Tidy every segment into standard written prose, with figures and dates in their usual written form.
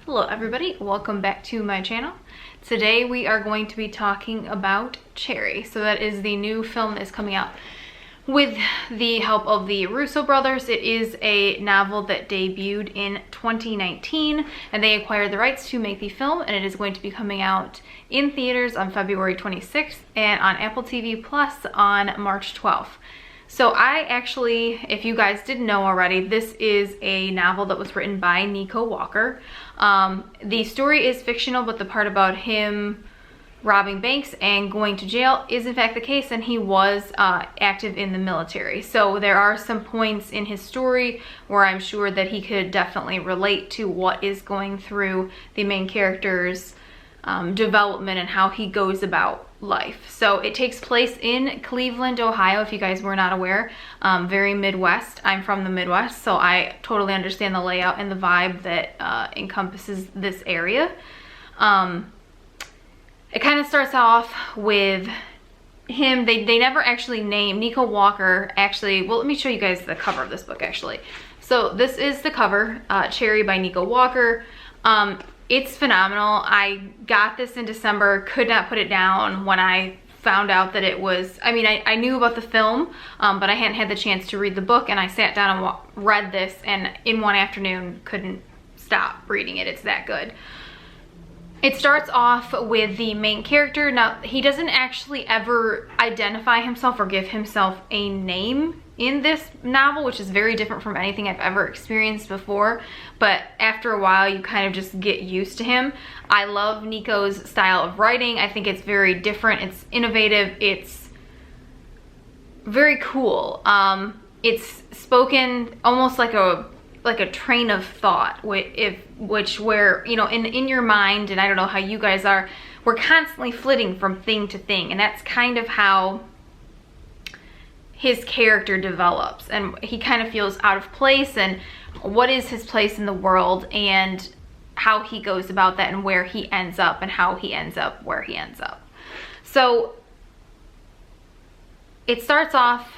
Hello everybody, welcome back to my channel. Today we are going to be talking about Cherry. So that is the new film that is coming out with the help of the Russo brothers. It is a novel that debuted in 2019 and they acquired the rights to make the film, and it is going to be coming out in theaters on February 26th and on Apple TV Plus on March 12th. So I actually, if you guys didn't know already, this is a novel that was written by Nico Walker. The story is fictional, but the part about him robbing banks and going to jail is in fact the case, and he was active in the military. So there are some points in his story where I'm sure that he could definitely relate to what is going through the main character's development and how he goes about life. So it takes place in Cleveland, Ohio, if you guys were not aware. Very Midwest. I'm from the Midwest, so I totally understand the layout and the vibe that encompasses this area. It kind of starts off with him. They never actually name Nico Walker. Actually, well, let me show you guys the cover of this book actually. So this is the cover, Cherry by Nico Walker. It's phenomenal. I got this in December, could not put it down when I found out that it was, I knew about the film, but I hadn't had the chance to read the book, and I sat down and read this, and in one afternoon couldn't stop reading it. It's that good. It starts off with the main character. Now, he doesn't actually ever identify himself or give himself a name in this novel, which is very different from anything I've ever experienced before. But after a while, you kind of just get used to him. I love Nico's style of writing. I think it's very different. It's innovative. It's very cool. It's spoken almost like a train of thought, where, you know, in your mind, and I don't know how you guys are, we're constantly flitting from thing to thing, and that's kind of how his character develops, and he kind of feels out of place, and what is his place in the world, and how he goes about that, and where he ends up, and how he ends up where he ends up. So it starts off,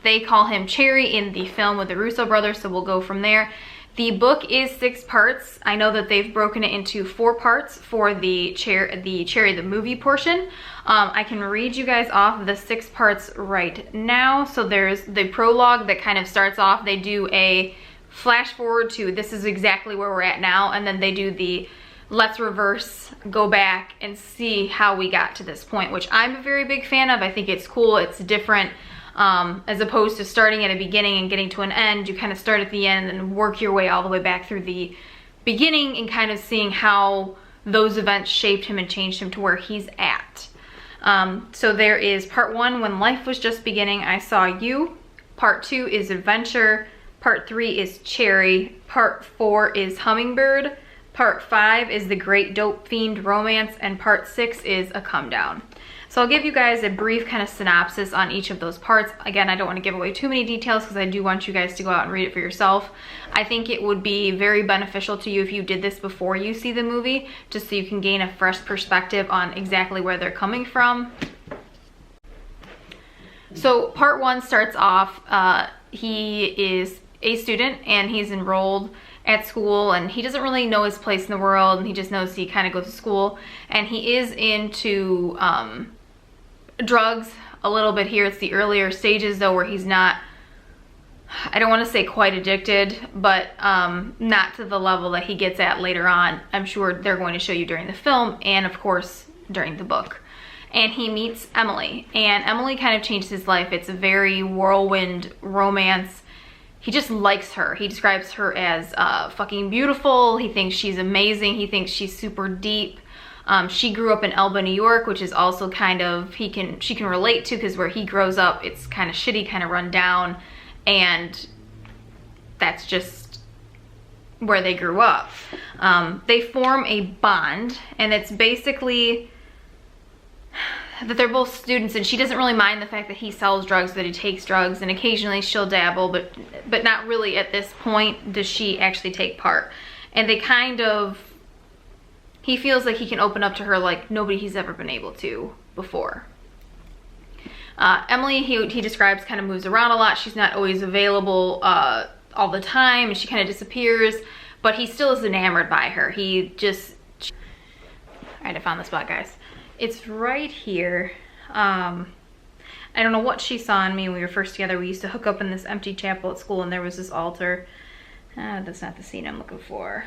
they call him Cherry in the film with the Russo brothers, so we'll go from there. The book is 6 parts. I know that they've broken it into 4 parts for the Cherry the movie portion. I can read you guys off the 6 parts right now. So there's the prologue that kind of starts off. They do a flash forward to this is exactly where we're at now, and then they do the let's reverse, go back, and see how we got to this point, which I'm a very big fan of. I think it's cool, it's different, as opposed to starting at a beginning and getting to an end. You kind of start at the end and work your way all the way back through the beginning and kind of seeing how those events shaped him and changed him to where he's at. So there is part 1, when life was just beginning, I saw you. Part 2 is adventure. Part 3 is Cherry. Part 4 is hummingbird. Part 5 is the great dope fiend romance, and part 6 is a come down. So I'll give you guys a brief kind of synopsis on each of those parts. Again, I don't want to give away too many details because I do want you guys to go out and read it for yourself. I think it would be very beneficial to you if you did this before you see the movie, just so you can gain a fresh perspective on exactly where they're coming from. So part 1 starts off, he is a student and he's enrolled at school, and he doesn't really know his place in the world, and he just knows he kind of goes to school, and he is into drugs a little bit here. It's the earlier stages though, where he's not, I don't want to say quite addicted, but not to the level that he gets at later on. I'm sure they're going to show you during the film and of course during the book. And he meets Emily, and Emily kind of changes his life. It's a very whirlwind romance. He just likes her. He describes her as fucking beautiful. He thinks she's amazing. He thinks she's super deep. She grew up in Elba, New York, which is also kind of, she can relate to, because where he grows up, it's kind of shitty, kind of run down, and that's just where they grew up. They form a bond, and it's basically that they're both students, and she doesn't really mind the fact that he sells drugs, that he takes drugs, and occasionally she'll dabble, but not really at this point does she actually take part. And they kind of, he feels like he can open up to her like nobody he's ever been able to before. Emily, he describes, kind of moves around a lot. She's not always available all the time, and she kind of disappears. but he still is enamored by her. He just, all right, I found the spot, guys. It's right here. I don't know what she saw in me when we were first together. We used to hook up in this empty chapel at school, and there was this altar. That's not the scene I'm looking for.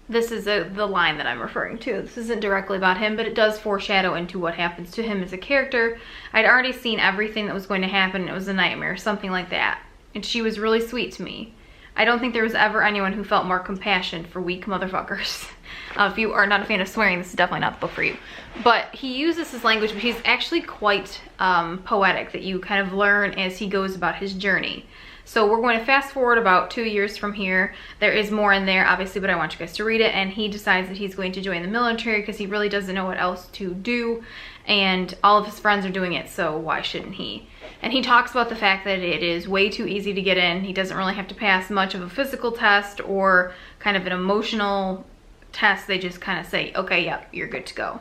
This is the line that I'm referring to. This isn't directly about him, but it does foreshadow into what happens to him as a character. I'd already seen everything that was going to happen. It was a nightmare, something like that. And she was really sweet to me. I don't think there was ever anyone who felt more compassion for weak motherfuckers. If you are not a fan of swearing, this is definitely not the book for you. But he uses this language, but he's actually quite poetic, that you kind of learn as he goes about his journey. So we're going to fast forward about 2 years from here. There is more in there, obviously, but I want you guys to read it. And he decides that he's going to join the military because he really doesn't know what else to do. And all of his friends are doing it, so why shouldn't he? And he talks about the fact that it is way too easy to get in. He doesn't really have to pass much of a physical test or kind of an emotional test. They just kind of say, okay, yep, you're good to go.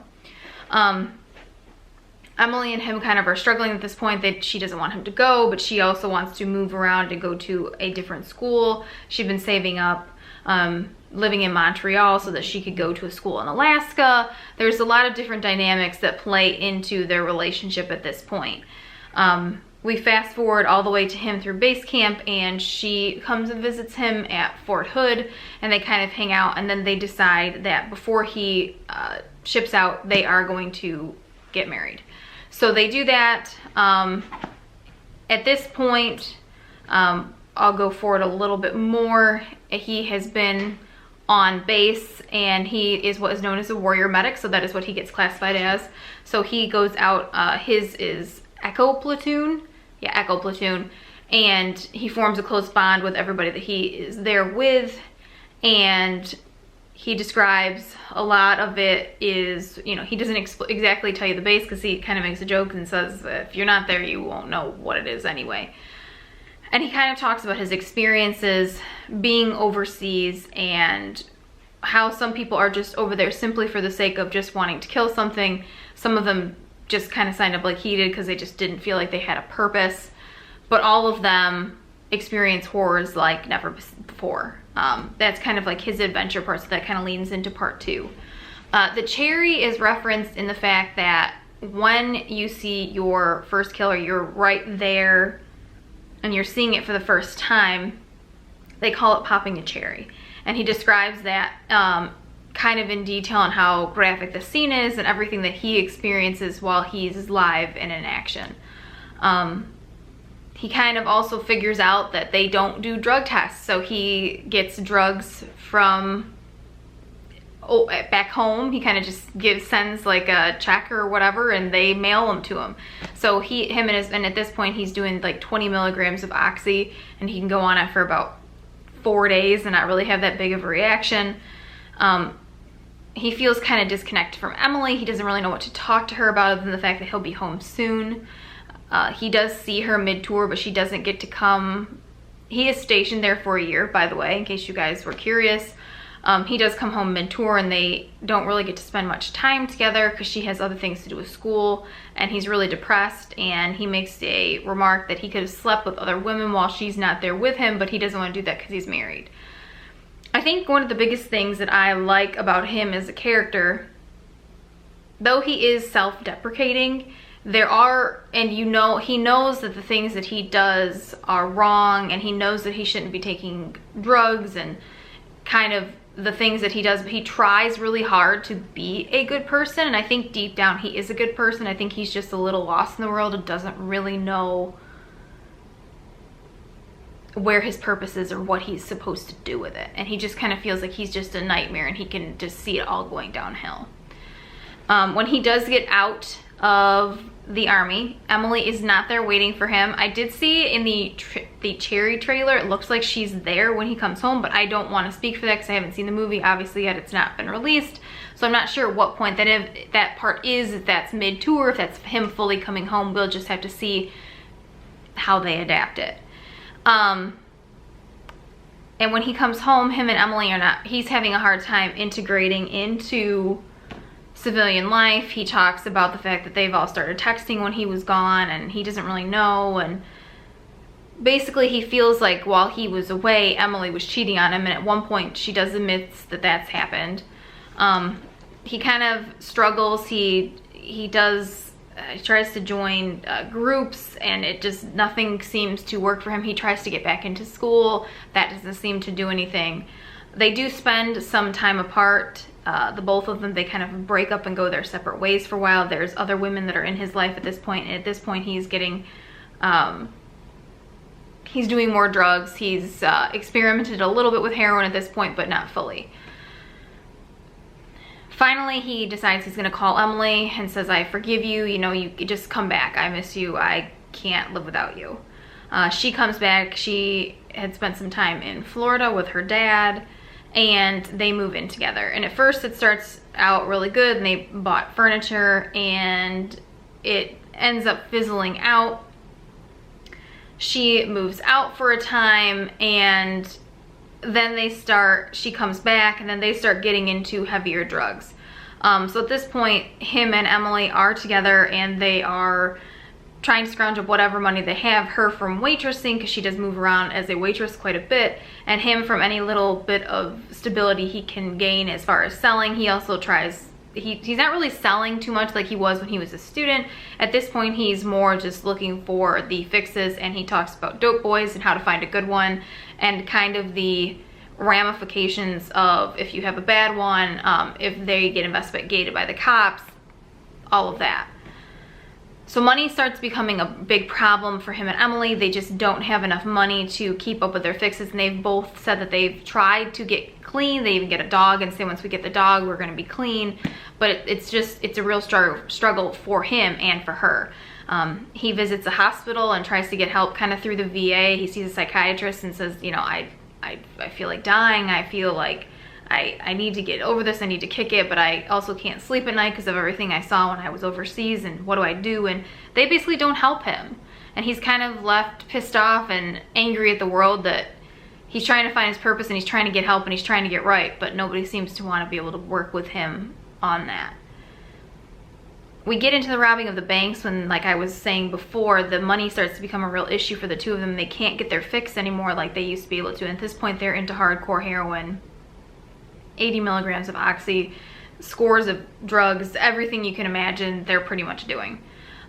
Emily and him kind of are struggling at this point, that she doesn't want him to go, but she also wants to move around and go to a different school. She'd been saving up, living in Montreal so that she could go to a school in Alaska. There's a lot of different dynamics that play into their relationship at this point. We fast forward all the way to him through base camp, and she comes and visits him at Fort Hood, and they kind of hang out, and then they decide that before he ships out, they are going to get married. So they do that. At this point, I'll go forward a little bit more. He has been on base, and he is what is known as a warrior medic, so that is what he gets classified as. So he goes out, his is Echo Platoon, yeah, Echo Platoon, and he forms a close bond with everybody that he is there with, and he describes a lot of it is, you know, he doesn't exactly tell you the base because he kind of makes a joke and says, if you're not there, you won't know what it is anyway. And he kind of talks about his experiences being overseas and how some people are just over there simply for the sake of just wanting to kill something. Some of them just kind of signed up like he did because they just didn't feel like they had a purpose. But all of them experience horrors like never before. That's kind of like his adventure part, so that kind of leans into part 2. The cherry is referenced in the fact that when you see your first killer, you're right there and you're seeing it for the first time. They call it popping a cherry. And he describes that kind of in detail on how graphic the scene is and everything that he experiences while he's live and in action. He kind of also figures out that they don't do drug tests, so he gets drugs from back home. He kind of just sends like a check or whatever, and they mail them to him. So and at this point he's doing like 20 milligrams of oxy, and he can go on it for about 4 days and not really have that big of a reaction. He feels kind of disconnected from Emily. He doesn't really know what to talk to her about other than the fact that he'll be home soon. He does see her mid-tour, but she doesn't get to come. He is stationed there for a year, by the way, in case you guys were curious. He does come home mid-tour, and they don't really get to spend much time together because she has other things to do with school, and he's really depressed, and he makes a remark that he could have slept with other women while she's not there with him, but he doesn't want to do that because he's married. I think one of the biggest things that I like about him as a character, though he is self-deprecating, he knows that the things that he does are wrong, and he knows that he shouldn't be taking drugs and kind of the things that he does, but he tries really hard to be a good person, and I think deep down he is a good person. I think he's just a little lost in the world and doesn't really know where his purpose is or what he's supposed to do with it, and he just kind of feels like he's just a nightmare, and he can just see it all going downhill. When he does get out of the army, Emily is not there waiting for him. I did see in the Cherry trailer, it looks like she's there when he comes home, but I don't want to speak for that because I haven't seen the movie obviously yet. It's not been released, so I'm not sure at what point that part is, if that's mid-tour, if that's him fully coming home. We'll just have to see how they adapt it. And when he comes home, him and Emily he's having a hard time integrating into civilian life. He talks about the fact that they've all started texting when he was gone, and he doesn't really know, and basically he feels like while he was away, Emily was cheating on him, and at one point she does admit that that's happened. He kind of struggles. He tries to join groups, and it just, nothing seems to work for him. He tries to get back into school. That doesn't seem to do anything. They do spend some time apart. The both of them, they kind of break up and go their separate ways for a while. There's other women that are in his life at this point, and at this point he's getting, he's doing more drugs. He's experimented a little bit with heroin at this point, but not fully. Finally, he decides he's gonna call Emily and says, I forgive you, you know, you just come back. I miss you, I can't live without you. She comes back. She had spent some time in Florida with her dad, and they move in together. And at first it starts out really good, and they bought furniture, and it ends up fizzling out. She moves out for a time, and then she comes back, and then they start getting into heavier drugs. So at this point, him and Emily are together, and they are trying to scrounge up whatever money they have. Her from waitressing, because she does move around as a waitress quite a bit, and him from any little bit of stability he can gain as far as selling. He also tries, he's not really selling too much like he was when he was a student. At this point, he's more just looking for the fixes, and he talks about dope boys and how to find a good one, and kind of the ramifications of if you have a bad one, if they get investigated by the cops, all of that. So money starts becoming a big problem for him and Emily. They just don't have enough money to keep up with their fixes, and they've both said that they've tried to get clean. They even get a dog and say, once we get the dog, we're going to be clean. But it's a real struggle for him and for her. He visits a hospital and tries to get help kind of through the VA. He sees a psychiatrist and says, you know, I feel like dying. I feel like I need to get over this. I need to kick it, but I also can't sleep at night because of everything I saw when I was overseas, and what do I do? And they basically don't help him. And he's kind of left pissed off and angry at the world that he's trying to find his purpose, and he's trying to get help, and he's trying to get right, but nobody seems to want to be able to work with him on that. We get into the robbing of the banks when, like I was saying before, the money starts to become a real issue for the two of them. They can't get their fix anymore like they used to be able to. And at this point, they're into hardcore heroin, 80 milligrams of oxy, scores of drugs, everything you can imagine they're pretty much doing.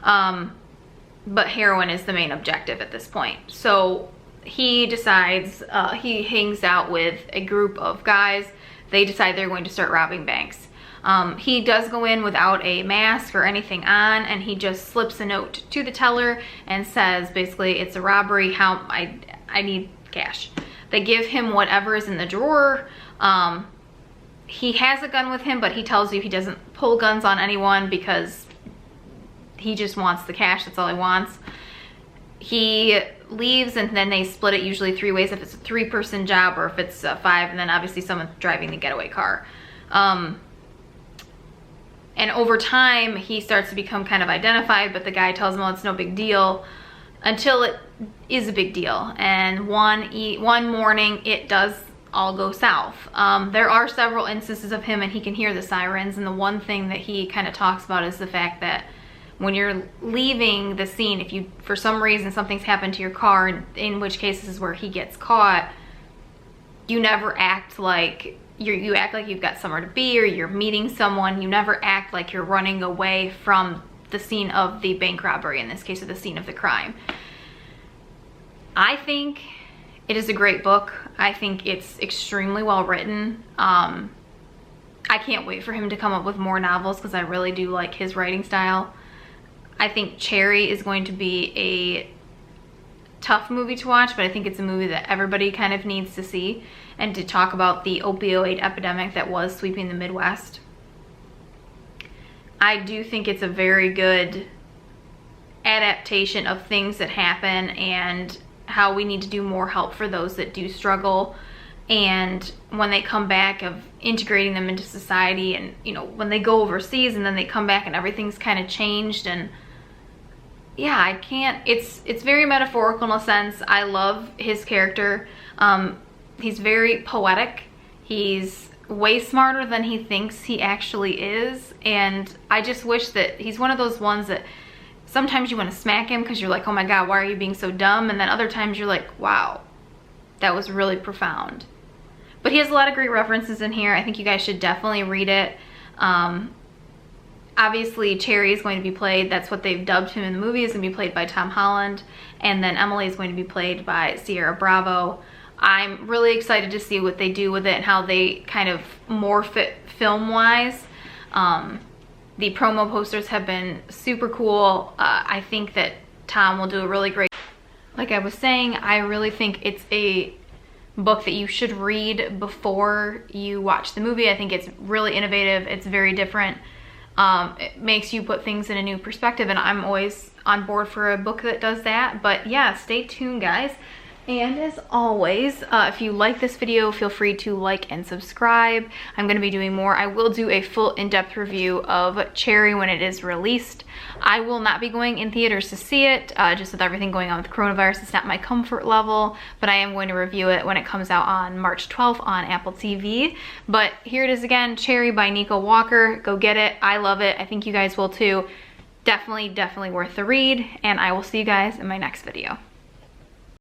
But heroin is the main objective at this point. So he decides, he hangs out with a group of guys. They decide they're going to start robbing banks. He does go in without a mask or anything on, and he just slips a note to the teller and says, basically, it's a robbery, I need cash. They give him whatever is in the drawer. He has a gun with him, but he tells you he doesn't pull guns on anyone because he just wants the cash. That's all he wants. He leaves, and then they split it usually 3 ways if it's a 3-person job, or if it's 5, and then obviously someone's driving the getaway car. And over time, he starts to become kind of identified, but the guy tells him, well, it's no big deal, until it is a big deal. And one morning, it does all go south. There are several instances of him, and he can hear the sirens, and the one thing that he kind of talks about is the fact that when you're leaving the scene, if you, for some reason, something's happened to your car, in which case this is where he gets caught, you never act like you act like you've got somewhere to be, or you're meeting someone. You never act like you're running away from the scene of the bank robbery, in this case, or the scene of the crime. I think it is a great book. I think it's extremely well written. I can't wait for him to come up with more novels, because I really do like his writing style. I think Cherry is going to be a tough movie to watch, but I think it's a movie that everybody kind of needs to see, and to talk about the opioid epidemic that was sweeping the Midwest. I do think it's a very good adaptation of things that happen, and how we need to do more help for those that do struggle, and when they come back, of integrating them into society, and you know, when they go overseas and then they come back and everything's kind of changed. And yeah, it's very metaphorical in a sense. I love his character. He's very poetic. He's way smarter than he thinks he actually is, and I just wish that he's one of those ones that sometimes you want to smack him because you're like, oh my God, why are you being so dumb? And then other times you're like, wow, that was really profound. But he has a lot of great references in here. I think you guys should definitely read it. Obviously, Cherry is going to be played, that's what they've dubbed him in the movie, is going to be played by Tom Holland. And then Emily is going to be played by Ciara Bravo. I'm really excited to see what they do with it and how they kind of morph it film-wise. The promo posters have been super cool. I think that Tom will do a really great... Like I was saying, I really think it's a book that you should read before you watch the movie. I think it's really innovative. It's very different. It makes you put things in a new perspective, and I'm always on board for a book that does that. But yeah, stay tuned, guys. And as always, if you like this video, feel free to like and subscribe. I'm going to be doing more. I will do a full in-depth review of Cherry when it is released. I will not be going in theaters to see it, just with everything going on with coronavirus. It's not my comfort level, but I am going to review it when it comes out on March 12th on Apple TV. But here it is again, Cherry by Nico Walker. Go get it. I love it. I think you guys will too. Definitely, definitely worth the read, and I will see you guys in my next video.